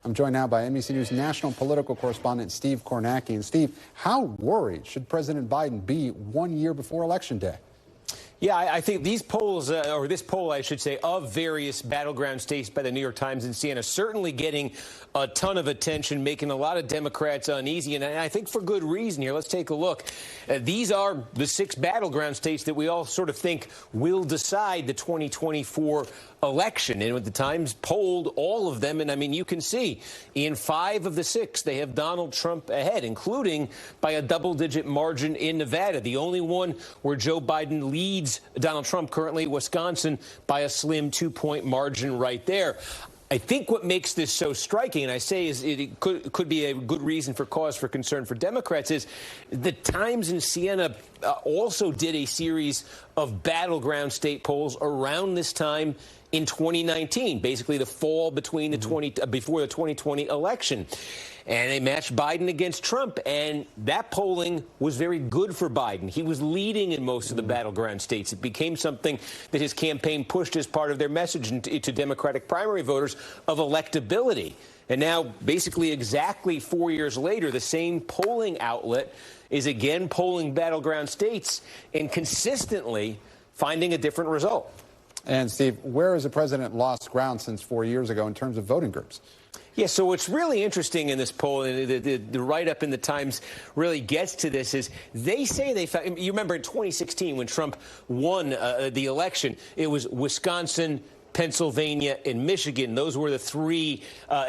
I'm joined now by NBC News national political correspondent Steve Kornacki. And Steve, how worried should President Biden be 1 year before Election Day? Yeah, I think these polls, or this poll, I should say, of various battleground states by the New York Times and Siena, certainly getting a ton of attention, making a lot of Democrats uneasy, and I think for good reason here. Let's take a look. These are the 6 battleground states that we all sort of think will decide the 2024 election. And with the Times polled all of them, and I mean, you can see in 5 of the 6, they have Donald Trump ahead, including by a double-digit margin in Nevada. The only one where Joe Biden leads Donald Trump currently, Wisconsin, by a slim 2-point margin right there. I think what makes this so striking, and I say is it could be a good reason for cause for concern for Democrats, is the Times and Siena also did a series of battleground state polls around this time in 2019, basically the fall between the before the 2020 election. And they matched Biden against Trump, and that polling was very good for Biden. He was leading in most of the battleground states. It became something that his campaign pushed as part of their message to Democratic primary voters of electability. And now, basically exactly 4 years later, the same polling outlet is again polling battleground states and consistently finding a different result. And Steve, where has the president lost ground since 4 years ago in terms of voting groups? Yeah, so what's really interesting in this poll, and the write-up in the Times really gets to this, is they say they found, you remember in 2016 when Trump won the election, it was Wisconsin, Pennsylvania, and Michigan. Those were the 3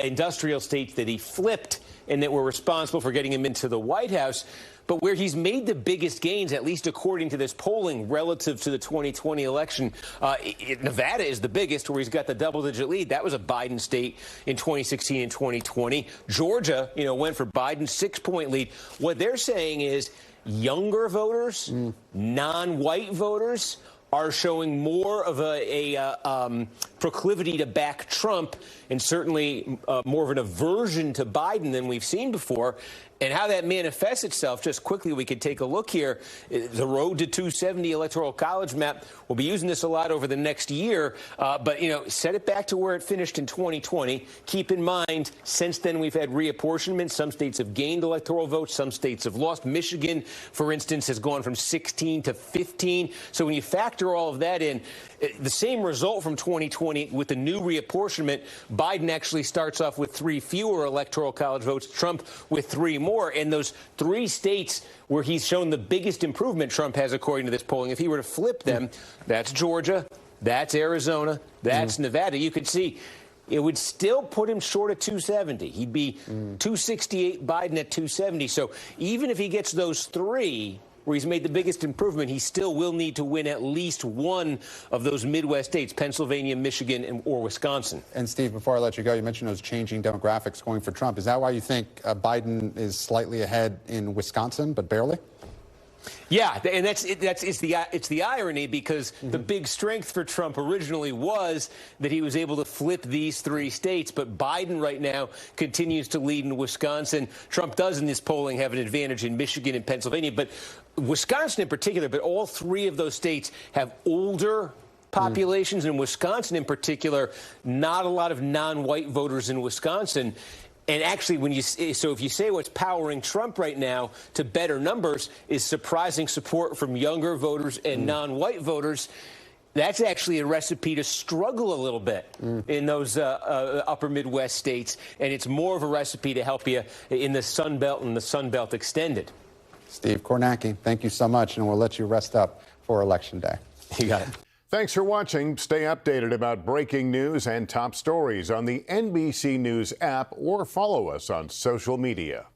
industrial states that he flipped and that were responsible for getting him into the White House. But where he's made the biggest gains, at least according to this polling, relative to the 2020 election, Nevada is the biggest, where he's got the double-digit lead. That was a Biden state in 2016 and 2020. Georgia, went for Biden, 6-point lead. What they're saying is younger voters, non-white voters, are showing more of a proclivity to back Trump and certainly more of an aversion to Biden than we've seen before. And how that manifests itself, just quickly, we could take a look here. The road to 270 Electoral College map, we'll be using this a lot over the next year. But, set it back to where it finished in 2020. Keep in mind, since then, we've had reapportionment. Some states have gained electoral votes. Some states have lost. Michigan, for instance, has gone from 16 to 15. So when you factor all of that in, the same result from 2020 with the new reapportionment, Biden actually starts off with 3 fewer Electoral College votes, Trump with 3 more. And those 3 states where he's shown the biggest improvement, Trump has, according to this polling, if he were to flip them, that's Georgia, that's Arizona, that's Nevada. You could see it would still put him short of 270. He'd be 268, Biden at 270. So even if he gets those 3, where he's made the biggest improvement, he still will need to win at least one of those Midwest states, Pennsylvania, Michigan, or Wisconsin. And Steve, before I let you go, you mentioned those changing demographics going for Trump. Is that why you think Biden is slightly ahead in Wisconsin, but barely? Yeah, and it's the irony, because the big strength for Trump originally was that he was able to flip these 3 states. But Biden right now continues to lead in Wisconsin. Trump does in this polling have an advantage in Michigan and Pennsylvania, but Wisconsin in particular. But all 3 of those states have older populations. In Wisconsin in particular, not a lot of non-white voters in Wisconsin. And actually, if you say what's powering Trump right now to better numbers is surprising support from younger voters and non-white voters, that's actually a recipe to struggle a little bit in those upper Midwest states. And it's more of a recipe to help you in the Sun Belt and the Sun Belt extended. Steve Kornacki, thank you so much, and we'll let you rest up for Election Day. You got it. Thanks for watching. Stay updated about breaking news and top stories on the NBC News app or follow us on social media.